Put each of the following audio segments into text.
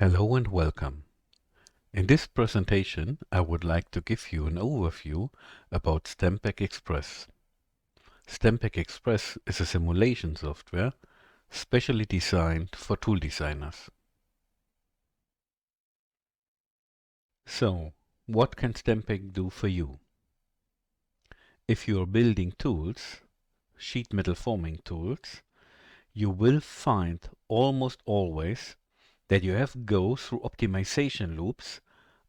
Hello and welcome. In this presentation, I would like to give you an overview about Stampack Express. Stampack Express is a simulation software specially designed for tool designers. So, what can Stampack do for you? If you are building tools, sheet metal forming tools, you will find almost always that you have to go through optimization loops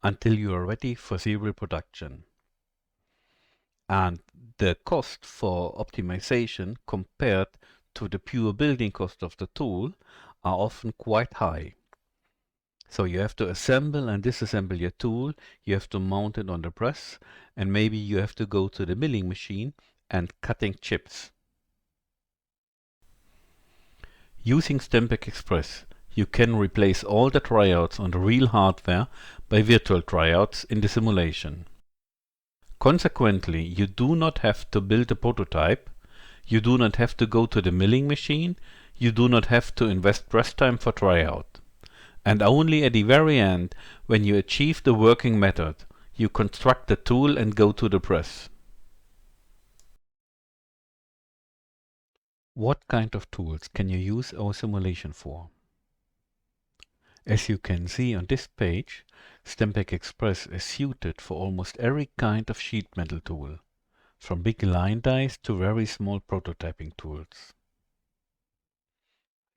until you are ready for serial production. And the cost for optimization compared to the pure building cost of the tool are often quite high. So you have to assemble and disassemble your tool, you have to mount it on the press, and maybe you have to go to the milling machine and cutting chips. Using Stampack Express, you can replace all the tryouts on the real hardware by virtual tryouts in the simulation. Consequently, you do not have to build a prototype, you do not have to go to the milling machine, you do not have to invest press time for tryout. And only at the very end, when you achieve the working method, you construct the tool and go to the press. What kind of tools can you use our simulation for? As you can see on this page, Stampack Express is suited for almost every kind of sheet metal tool, from big line dies to very small prototyping tools.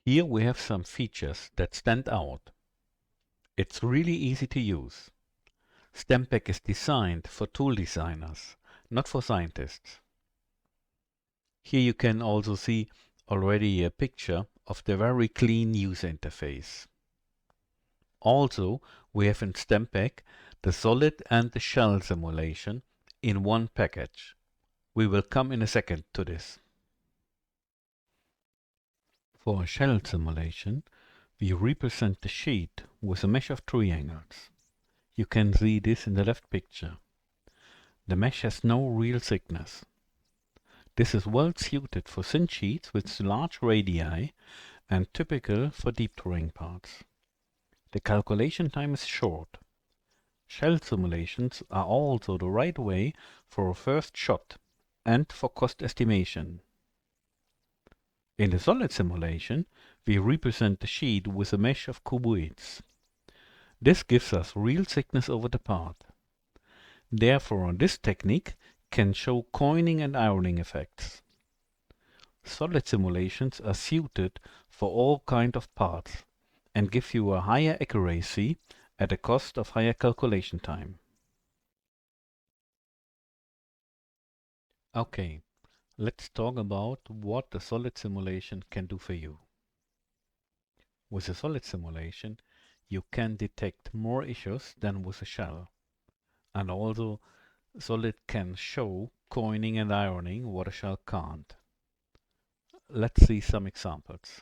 Here we have some features that stand out. It's really easy to use. Stampack is designed for tool designers, not for scientists. Here you can also see already a picture of the very clean user interface. Also, we have in Stampack the solid and the shell simulation in one package. We will come in a second to this. For a shell simulation, we represent the sheet with a mesh of triangles. You can see this in the left picture. The mesh has no real thickness. This is well suited for thin sheets with large radii and typical for deep terrain parts. The calculation time is short. Shell simulations are also the right way for a first shot and for cost estimation. In the solid simulation, we represent the sheet with a mesh of cuboids. This gives us real thickness over the part. Therefore, this technique can show coining and ironing effects. Solid simulations are suited for all kinds of parts and give you a higher accuracy at a cost of higher calculation time. Okay, let's talk about what the solid simulation can do for you. With a solid simulation, you can detect more issues than with a shell. And also, solid can show coining and ironing what a shell can't. Let's see some examples.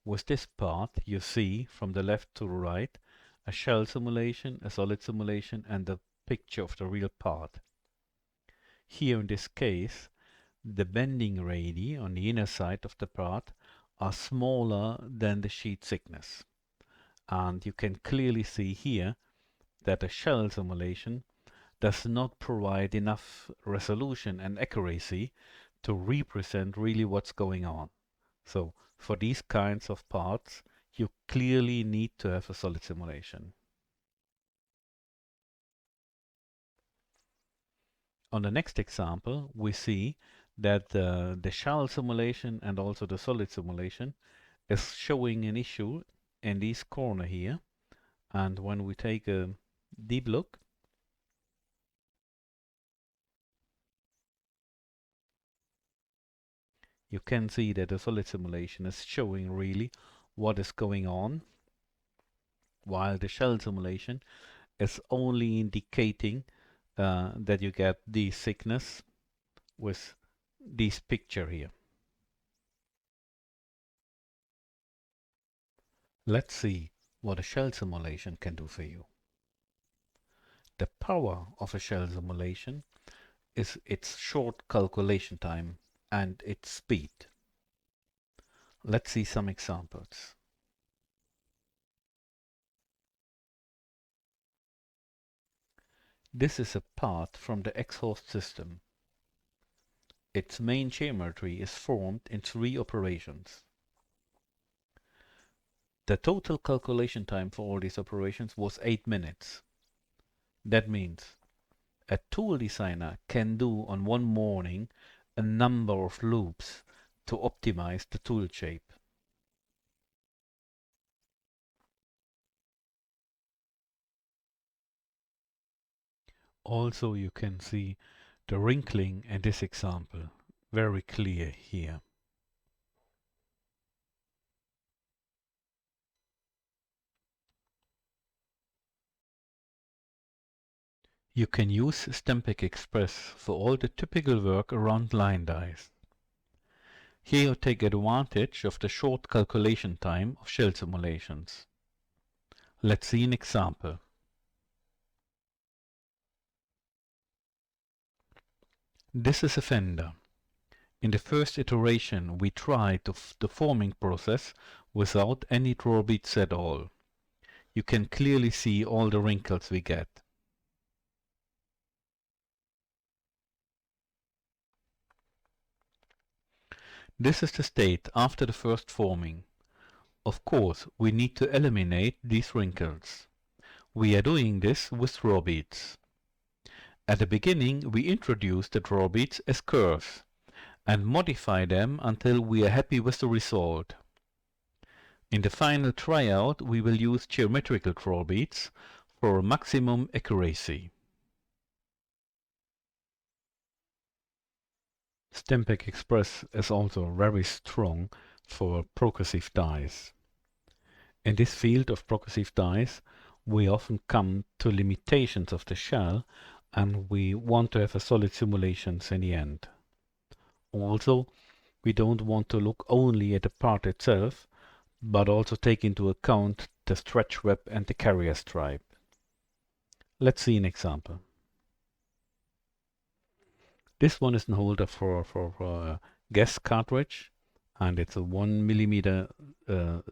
With this part, you see from the left to the right a shell simulation, a solid simulation, and a picture of the real part. Here in this case, the bending radii on the inner side of the part are smaller than the sheet thickness. And you can clearly see here that a shell simulation does not provide enough resolution and accuracy to represent really what's going on. So for these kinds of parts, you clearly need to have a solid simulation. On the next example, we see that the shell simulation and also the solid simulation is showing an issue in this corner here. And when we take a deep look, you can see that the solid simulation is showing really what is going on, while the shell simulation is only indicating that you get the thickness with this picture here. Let's see what a shell simulation can do for you. The power of a shell simulation is its short calculation time and its speed. Let's see some examples. This is a part from the exhaust system. Its main geometry is formed in 3 operations. The total calculation time for all these operations was 8 minutes. That means a tool designer can do on one morning a number of loops to optimize the tool shape. Also, you can see the wrinkling in this example, very clear here. You can use Stampack Express for all the typical work around line dies. Here you take advantage of the short calculation time of shell simulations. Let's see an example. This is a fender. In the first iteration we tried the forming process without any draw beads at all. You can clearly see all the wrinkles we get. This is the state after the first forming. Of course, we need to eliminate these wrinkles. We are doing this with draw beads. At the beginning, we introduce the draw beads as curves and modify them until we are happy with the result. In the final tryout, we will use geometrical draw beads for maximum accuracy. Stampack Express is also very strong for progressive dies. In this field of progressive dies, we often come to limitations of the shell and we want to have a solid simulations in the end. Also, we don't want to look only at the part itself, but also take into account the stretch web and the carrier stripe. Let's see an example. This one is an holder for a gas cartridge, and it's a 1 millimeter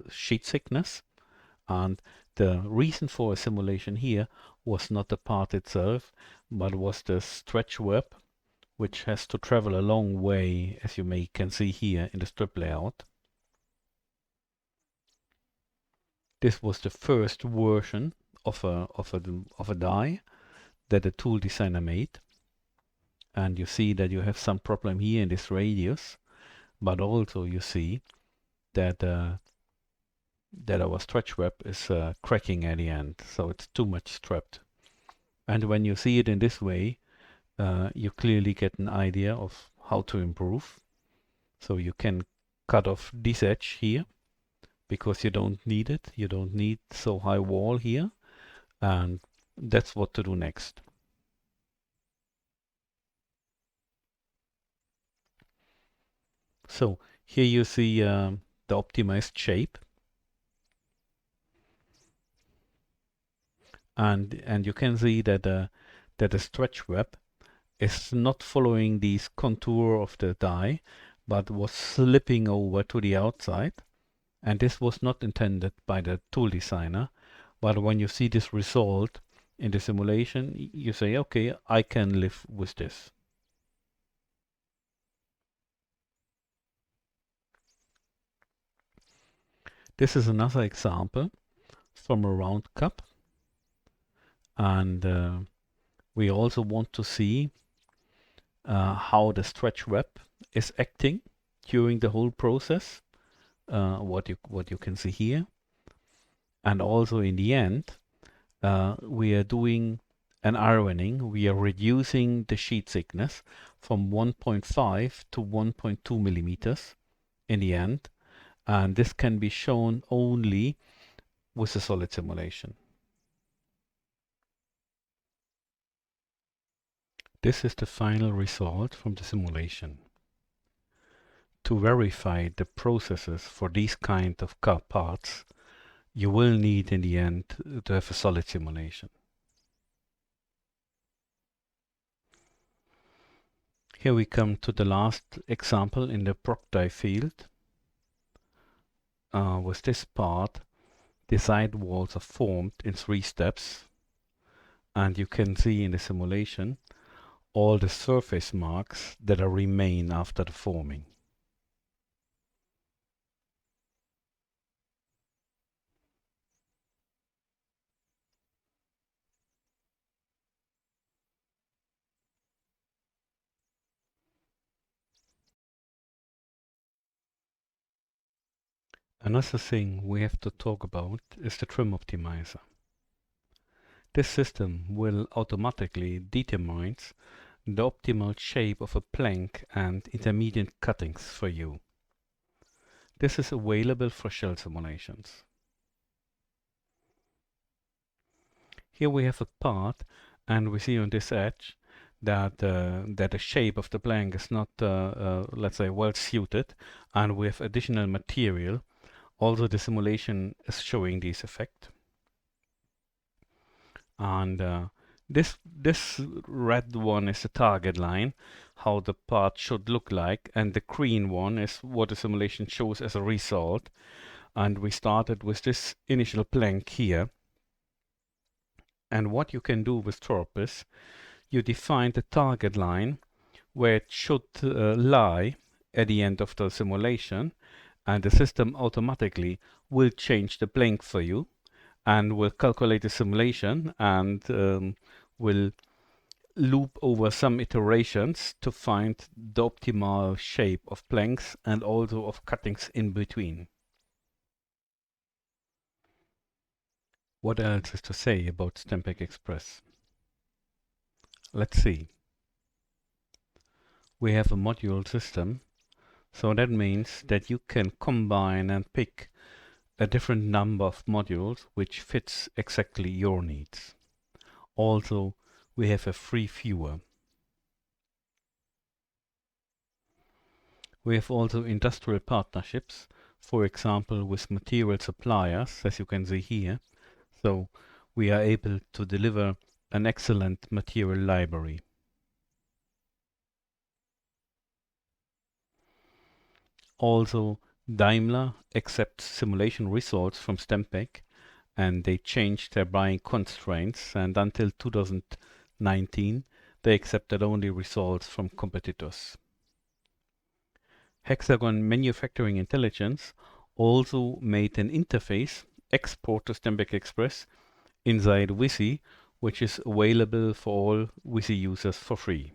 sheet thickness. And the reason for a simulation here was not the part itself, but was the stretch web, which has to travel a long way, as you can see here in the strip layout. This was the first version of a die that a tool designer made. And you see that you have some problem here in this radius, but also you see that our stretch web is cracking at the end, so it's too much strapped. And when you see it in this way, you clearly get an idea of how to improve. So you can cut off this edge here, because you don't need it. You don't need so high wall here, and that's what to do next. So here you see the optimized shape, and you can see that the stretch web is not following this contour of the die, but was slipping over to the outside. And this was not intended by the tool designer, but when you see this result in the simulation, you say, okay, I can live with this. This is another example from a round cup, and we also want to see how the stretch web is acting during the whole process, what you can see here. And also in the end, we are doing an ironing. We are reducing the sheet thickness from 1.5 to 1.2 millimeters in the end, and this can be shown only with a solid simulation. This is the final result from the simulation. To verify the processes for these kind of car parts, you will need in the end to have a solid simulation. Here we come to the last example in the prop die field. with this part, the side walls are formed in 3 steps, and you can see in the simulation all the surface marks that remain after the forming. Another thing we have to talk about is the trim optimizer. This system will automatically determine the optimal shape of a plank and intermediate cuttings for you. This is available for shell simulations. Here we have a part, and we see on this edge that the shape of the plank is not, let's say, well suited, and we have additional material. Also, the simulation is showing this effect. And this red one is the target line, how the part should look like, and the green one is what the simulation shows as a result. And we started with this initial plank here. And what you can do with Torp is you define the target line where it should lie at the end of the simulation, and the system automatically will change the plank for you and will calculate the simulation and will loop over some iterations to find the optimal shape of planks and also of cuttings in between. What else is to say about Stampack Express? Let's see. We have a module system, so that means that you can combine and pick a different number of modules which fits exactly your needs. Also, we have a free viewer. We have also industrial partnerships, for example with material suppliers, as you can see here. So we are able to deliver an excellent material library. Also, Daimler accepts simulation results from Stampack, and they changed their buying constraints, and until 2019 they accepted only results from competitors. Hexagon Manufacturing Intelligence also made an interface export to Stampack Express inside Visi, which is available for all Visi users for free.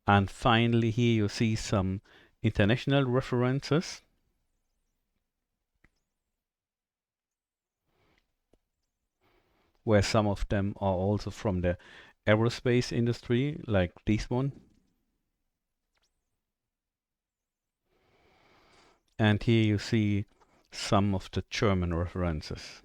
And finally, here you see some international references. Where some of them are also from the aerospace industry, like this one. And here you see some of the German references.